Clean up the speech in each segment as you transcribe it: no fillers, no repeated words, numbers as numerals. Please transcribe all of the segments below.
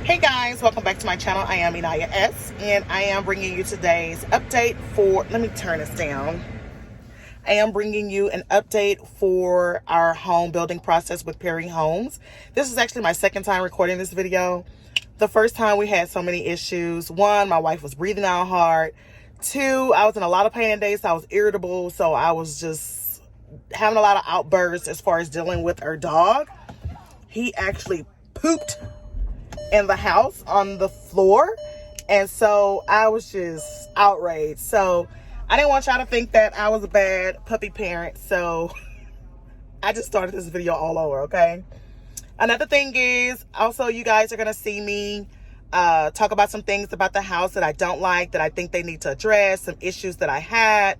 Hey guys, welcome back to my channel. I am INAYAH.S and I am bringing you today's update for, let me turn this down. I am bringing you an update for our home building process with Perry Homes. This is actually my second time recording this video. The first time we had so many issues. One, my wife was breathing out hard. Two, I was in a lot of pain and days, so I was irritable. So I was just having a lot of outbursts as far as dealing with our dog. He actually pooped in the house on the floor, and so I was just outraged. So I didn't want y'all to think that I was a bad puppy parent, so I just started this video all over. Okay, another thing is also you guys are gonna see me talk about some things about the house that I don't like, that I think they need to address, some issues that I had.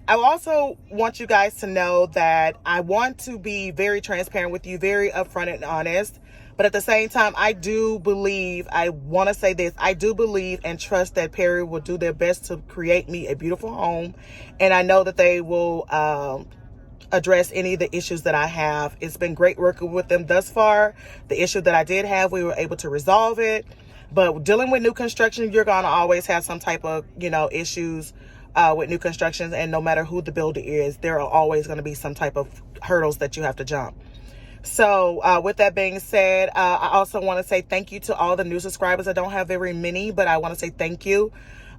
I also want you guys to know that I want to be very transparent with you, very upfront and honest. But at the same time, I do believe, I want to say this, I do believe and trust that Perry will do their best to create me a beautiful home. And I know that they will address any of the issues that I have. It's been great working with them thus far. The issue that I did have, we were able to resolve it. But dealing with new construction, you're going to always have some type of, issues with new constructions. And no matter who the builder is, there are always going to be some type of hurdles that you have to jump. So with that being said, I also want to say thank you to all the new subscribers. I don't have very many, but I want to say thank you.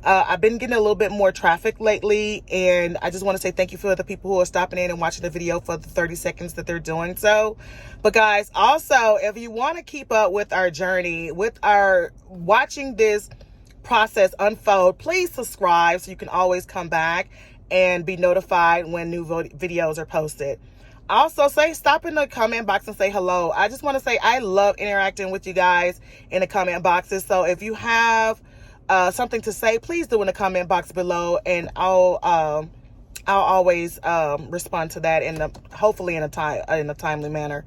I've been getting a little bit more traffic lately, and I just want to say thank you for the people who are stopping in and watching the video for the 30 seconds that they're doing so. But guys, also, if you want to keep up with our journey, with our watching this process unfold, please subscribe so you can always come back and be notified when new videos are posted. Also, stop in the comment box and say hello. I just want to say I love interacting with you guys in the comment boxes. So if you have something to say, please do in the comment box below, and I'll always respond to that hopefully in a timely manner.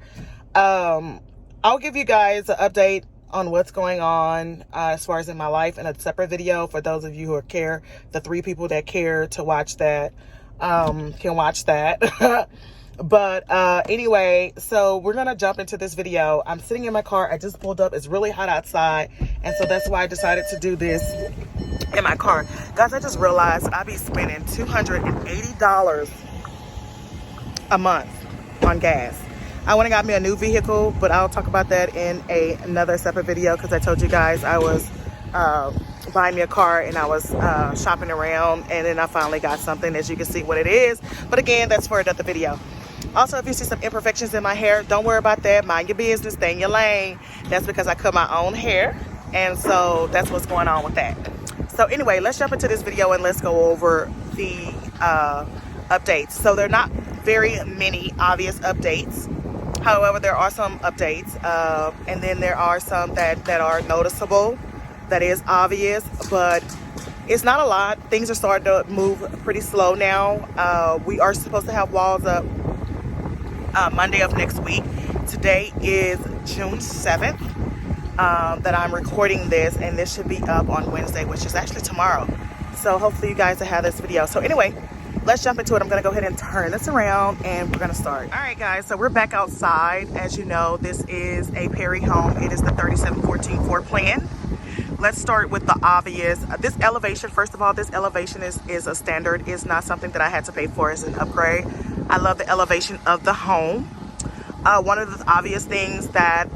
I'll give you guys an update on what's going on as far as in my life in a separate video. For those of you who care, the 3 people that care to watch that can watch that. But anyway, so we're gonna jump into this video. I'm sitting in my car. I just pulled up. It's really hot outside, and so that's why I decided to do this in my car. Guys, I just realized I be spending $280 a month on gas. I went and got me a new vehicle, but I'll talk about that in another separate video, because I told you guys I was buying me a car and I was shopping around, and then I finally got something, as you can see what it is. But again, that's for another video. Also, if you see some imperfections in my hair, don't worry about that. Mind your business, stay in your lane. That's because I cut my own hair, and so that's what's going on with that. So anyway, let's jump into this video and let's go over the updates. So they're not very many obvious updates. However, there are some updates, and then there are some that are noticeable, that is obvious, but it's not a lot. Things are starting to move pretty slow now. We are supposed to have walls up Monday of next week. Today is June 7th that I'm recording this, and this should be up on Wednesday, which is actually tomorrow. So hopefully you guys will have this video. So anyway, let's jump into it. I'm gonna go ahead and turn this around and we're gonna start. All right guys, so we're back outside. As you know, this is a Perry home. It is the 3714 floor plan. Let's start with the obvious. This elevation, first of all, this elevation is a standard. It's not something that I had to pay for. It's an upgrade. I love the elevation of the home. One of the obvious things that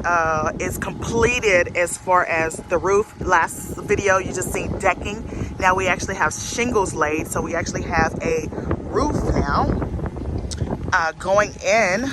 is completed as far as the roof. Last video, you just seen decking. Now we actually have shingles laid. So we actually have a roof now going in.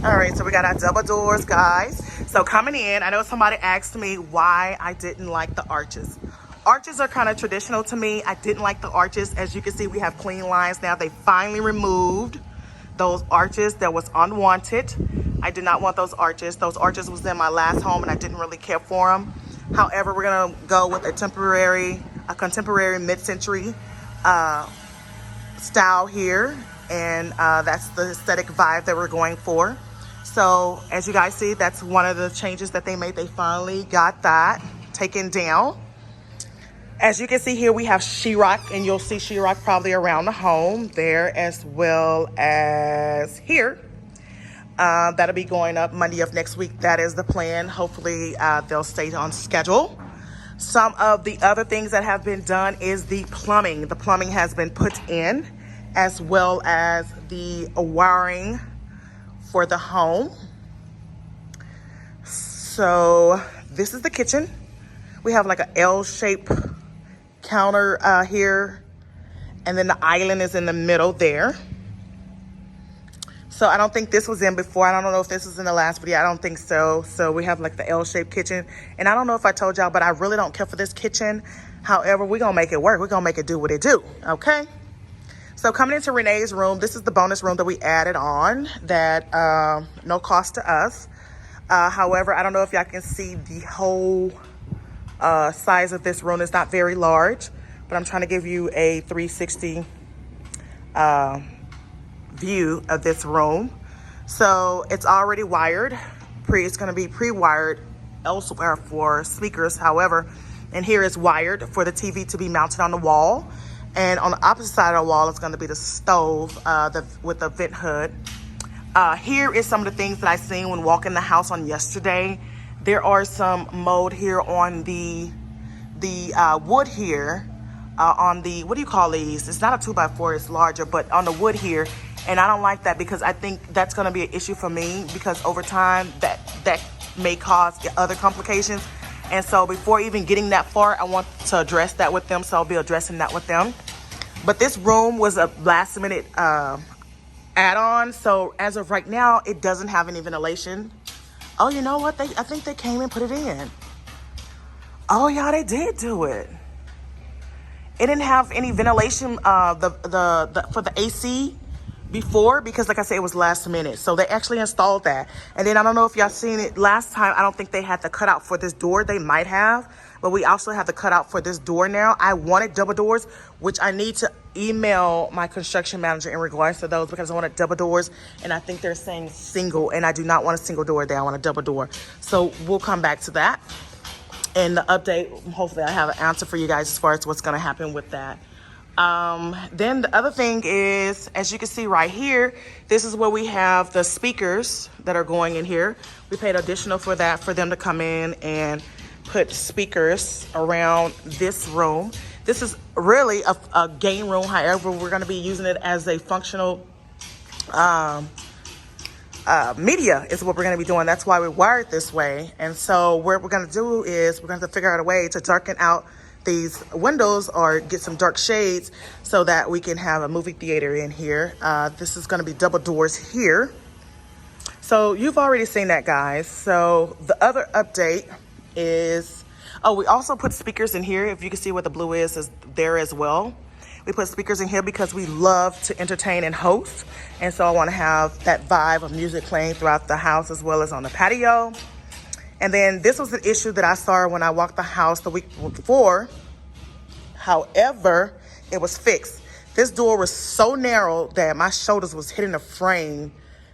All right, so we got our double doors, guys. So coming in, I know somebody asked me why I didn't like the arches. Arches are kind of traditional to me. I didn't like the arches. As you can see, we have clean lines now. They finally removed those arches that was unwanted. I did not want those arches. Those arches was in my last home and I didn't really care for them. However, we're gonna go with a contemporary mid-century style here. And that's the aesthetic vibe that we're going for. So as you guys see, that's one of the changes that they made. They finally got that taken down. As you can see here, we have sheetrock, and you'll see sheetrock probably around the home there as well as here. That'll be going up Monday of next week. That is the plan. Hopefully they'll stay on schedule. Some of the other things that have been done is the plumbing. The plumbing has been put in, as well as the wiring for the home. So this is the kitchen. We have like an L-shaped counter here, and then the island is in the middle there. So I don't think this was in before. I don't know if this was in the last video. I don't think so. So we have like the L-shaped kitchen. And I don't know if I told y'all, but I really don't care for this kitchen. However, we're going to make it work. We're going to make it do what it do. Okay. So coming into Renee's room, this is the bonus room that we added on that no cost to us. However, I don't know if y'all can see the whole size of this room. Is not very large, but I'm trying to give you a 360 view of this room. So it's already wired. It's going to be pre-wired elsewhere for speakers. However, and here is wired for the TV to be mounted on the wall. And on the opposite side of the wall is going to be the stove with the vent hood. Here is some of the things that I seen when walking the house on yesterday. There are some mold here on the wood here. On the, what do you call these? It's not a 2x4, it's larger, but on the wood here. And I don't like that because I think that's going to be an issue for me, because over time that may cause other complications. And so before even getting that far, I want to address that with them. So I'll be addressing that with them. But this room was a last minute add-on. So as of right now, it doesn't have any ventilation. Oh, you know what? I think they came and put it in. Oh, yeah, they did do it. It didn't have any ventilation for the AC before, because like I said, it was last minute. So they actually installed that. And then I don't know if y'all seen it last time. I don't think they had the cutout for this door. They might have, but we also have the cutout for this door now. I wanted double doors, which I need to email my construction manager in regards to those, because I wanted double doors, and I think they're saying single, and I do not want a single door there. I want a double door. So we'll come back to that in the update. Hopefully I have an answer for you guys as far as what's going to happen with that. Then the other thing is, as you can see right here, this is where we have the speakers that are going in here. We paid additional for that, for them to come in and put speakers around this room. This is really a game room. However, we're going to be using it as a functional media is what we're going to be doing. That's why we wired this way. And so what we're going to do is we're going to figure out a way to darken out these windows or get some dark shades so that we can have a movie theater in here. This is going to be double doors here. So you've already seen that, guys. So the other update is, oh, we also put speakers in here. If you can see what the blue is there as well. We put speakers in here because we love to entertain and host. And so I want to have that vibe of music playing throughout the house as well as on the patio. And then this was an issue that I saw when I walked the house the week before. However, it was fixed. This door was so narrow that my shoulders was hitting the frame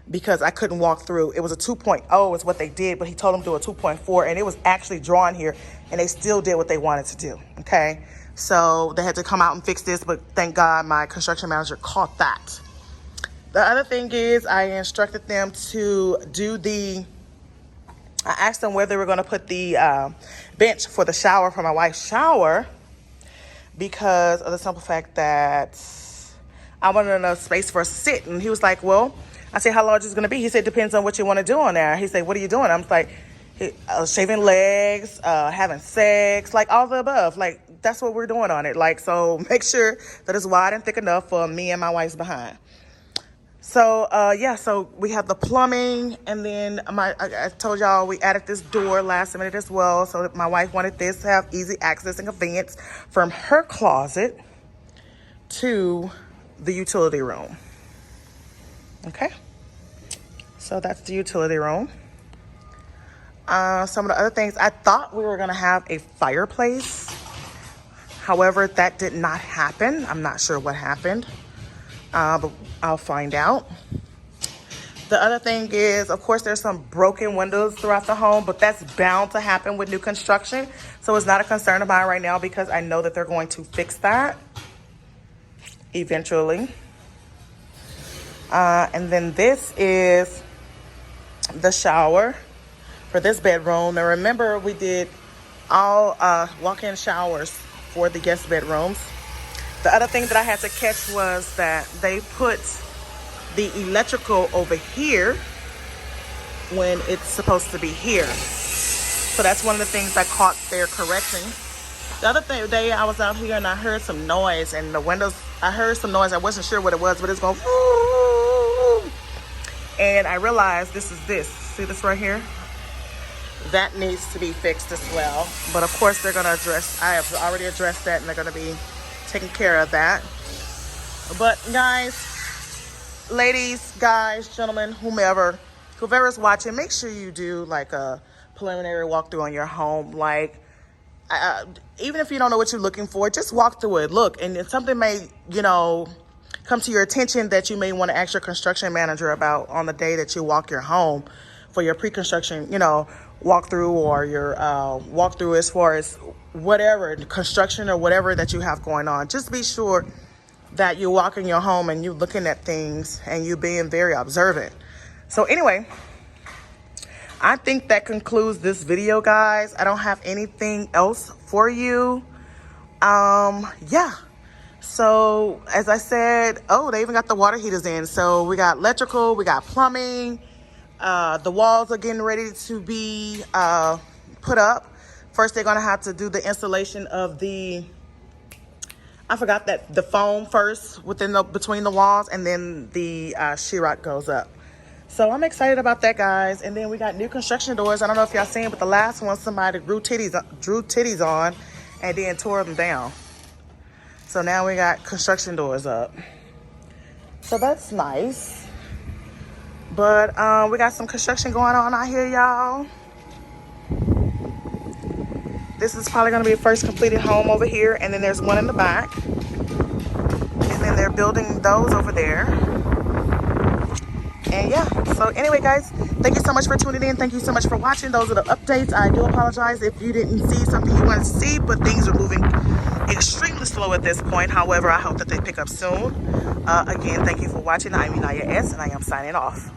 because I couldn't walk through. It was a 2.0 is what they did, but he told them to do a 2.4, and it was actually drawn here, and they still did what they wanted to do, okay? So they had to come out and fix this, but thank God my construction manager caught that. The other thing is I instructed them to do I asked them where they were going to put the bench for the shower, for my wife's shower, because of the simple fact that I wanted enough space for us to sit. And he was like, well, I said, how large is it going to be? He said, depends on what you want to do on there. He said, what are you doing? I'm like, shaving legs, having sex, like all the above. Like, that's what we're doing on it. Like, so make sure that it's wide and thick enough for me and my wife's behind. So, yeah, so we have the plumbing, and then I told y'all we added this door last minute as well. So my wife wanted this to have easy access and convenience from her closet to the utility room. Okay, so that's the utility room. Some of the other things, I thought we were going to have a fireplace. However, that did not happen. I'm not sure what happened. But I'll find out. The other thing is, of course, there's some broken windows throughout the home, but that's bound to happen with new construction. So it's not a concern of mine right now because I know that they're going to fix that eventually. And then this is the shower for this bedroom. Now remember, we did all walk-in showers for the guest bedrooms. The other thing that I had to catch was that they put the electrical over here when it's supposed to be here. So that's one of the things I caught there correcting. The other day I was out here and I heard some noise, and the windows, I heard some noise. I wasn't sure what it was, but it's going, and I realized this. See this right here? That needs to be fixed as well. But of course they're gonna address, I have already addressed that, and they're gonna be taking care of that. But guys, ladies, guys, gentlemen, whoever's watching, make sure you do like a preliminary walkthrough on your home. Like, even if you don't know what you're looking for, just walk through it. Look, and if something may, come to your attention that you may want to ask your construction manager about on the day that you walk your home for your pre-construction, walkthrough, or your walkthrough as far as whatever, construction or whatever that you have going on. Just be sure that you're walking your home and you're looking at things and you're being very observant. So anyway, I think that concludes this video, guys. I don't have anything else for you. Yeah. So as I said, they even got the water heaters in. So we got electrical, we got plumbing. The walls are getting ready to be put up. First, they're gonna have to do the installation of the foam first between the walls, and then the sheetrock goes up. So I'm excited about that, guys. And then we got new construction doors. I don't know if y'all seen, but the last one somebody drew titties on and then tore them down. So now we got construction doors up. So that's nice. But we got some construction going on out here, y'all. This is probably going to be the first completed home over here. And then there's one in the back. And then they're building those over there. And yeah, so anyway, guys, thank you so much for tuning in. Thank you so much for watching. Those are the updates. I do apologize if you didn't see something you wanted to see, but things are moving extremely slow at this point. However, I hope that they pick up soon. Again, thank you for watching. I'm INAYAH.S, and I am signing off.